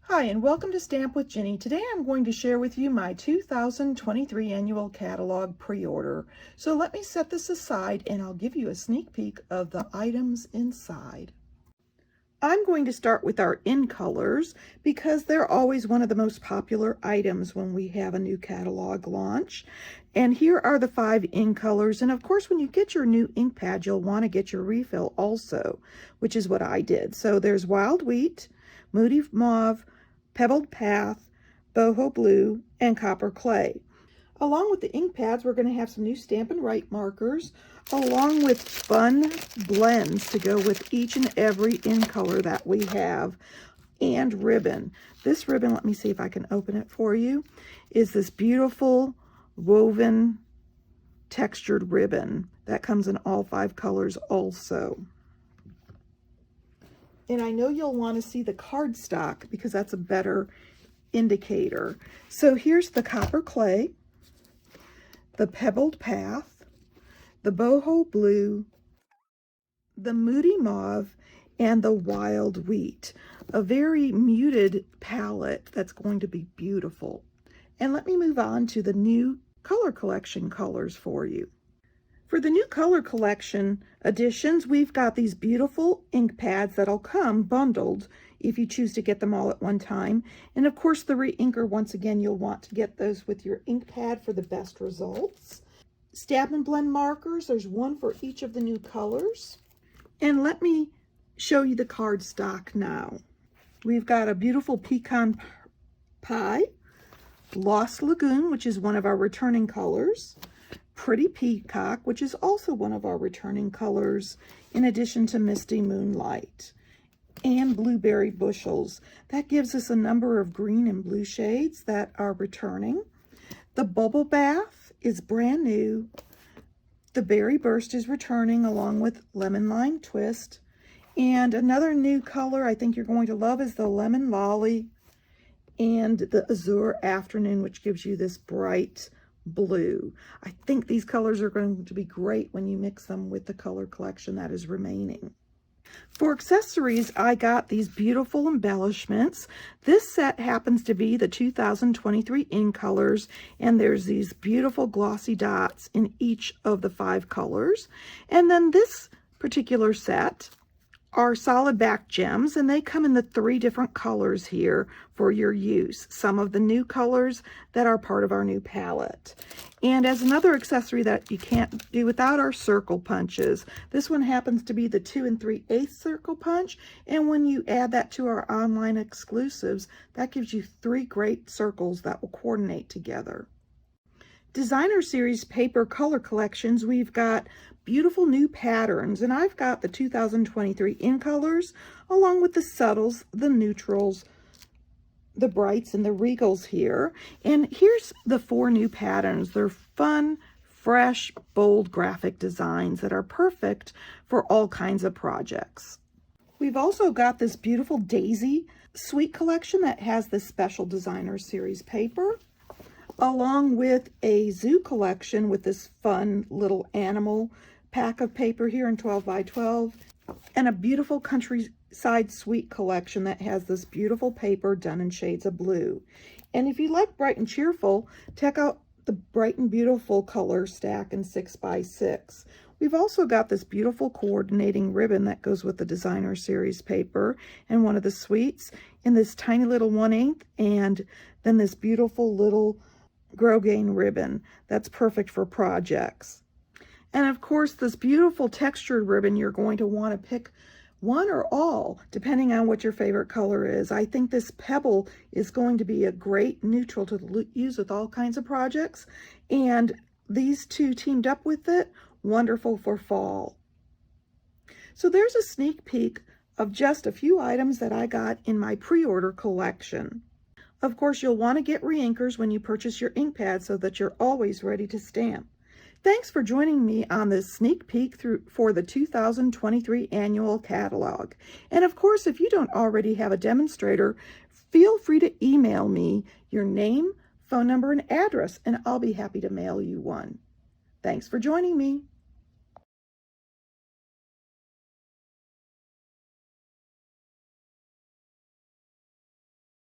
Hi, and welcome to Stamp with Ginny. Today I'm going to share with you my 2023 Annual Catalog pre-order. So let me set this aside and I'll give you a sneak peek of the items inside. I'm going to start with our in colors because they're always one of the most popular items when we have a new catalog launch. And here are the 5 in colors. And of course, when you get your new ink pad, you'll want to get your refill also, which is what I did. So there's Wild Wheat, Moody Mauve, Pebbled Path, Boho Blue, and Copper Clay. Along with the ink pads, we're going to have some new Stampin' Up markers, along with fun blends to go with each and every in color that we have, and ribbon. This ribbon, let me see if I can open it for you, is this beautiful woven textured ribbon that comes in all 5 colors also. And I know you'll want to see the cardstock because that's a better indicator. So here's the Copper Clay, the Pebbled Path, the Boho Blue, the Moody Mauve, and the Wild Wheat. A very muted palette that's going to be beautiful. And let me move on to the new color collection colors for you. For the new color collection additions, we've got these beautiful ink pads that'll come bundled if you choose to get them all at one time. And of course, the re-inker, once again, you'll want to get those with your ink pad for the best results. Stab and blend markers, there's one for each of the new colors. And let me show you the cardstock now. We've got a beautiful pecan pie, Lost Lagoon, which is one of our returning colors, Pretty Peacock, which is also one of our returning colors, in addition to Misty Moonlight, and Blueberry Bushels. That gives us a number of green and blue shades that are returning. The Bubble Bath is brand new. The Berry Burst is returning along with Lemon Lime Twist. And another new color I think you're going to love is the Lemon Lolly and the Azure Afternoon, which gives you this bright blue. I think these colors are going to be great when you mix them with the color collection that is remaining. For accessories, I got these beautiful embellishments. This set happens to be the 2023 in colors, and there's these beautiful glossy dots in each of the 5 colors. And then this particular set are solid back gems, and they come in the 3 different colors here for your use. Some of the new colors that are part of our new palette. And as another accessory that you can't do without are circle punches. This one happens to be the 2 3/8 circle punch, and when you add that to our online exclusives, that gives you 3 great circles that will coordinate together. Designer Series paper color collections, we've got beautiful new patterns, and I've got the 2023 in colors along with the subtles, the neutrals, the brights, and the regals here. And here's the 4 new patterns. They're fun, fresh, bold graphic designs that are perfect for all kinds of projects. We've also got this beautiful Daisy Suite collection that has this special Designer Series paper, along with a zoo collection with this fun little animal pack of paper here in 12 by 12, and a beautiful Countryside Suite collection that has this beautiful paper done in shades of blue. And if you like bright and cheerful, check out the Bright and Beautiful color stack in 6 by 6. We've also got this beautiful coordinating ribbon that goes with the Designer Series paper and one of the suites in this tiny little 1/8, and then this beautiful little grosgrain ribbon that's perfect for projects. And of course, this beautiful textured ribbon, you're going to want to pick one or all, depending on what your favorite color is. I think this Pebble is going to be a great neutral to use with all kinds of projects. And these 2 teamed up with it, wonderful for fall. So there's a sneak peek of just a few items that I got in my pre-order collection. Of course, you'll want to get re-inkers when you purchase your ink pad so that you're always ready to stamp. Thanks for joining me on this sneak peek for the 2023 Annual Catalog. And of course, if you don't already have a demonstrator, feel free to email me your name, phone number, and address, and I'll be happy to mail you one. Thanks for joining me.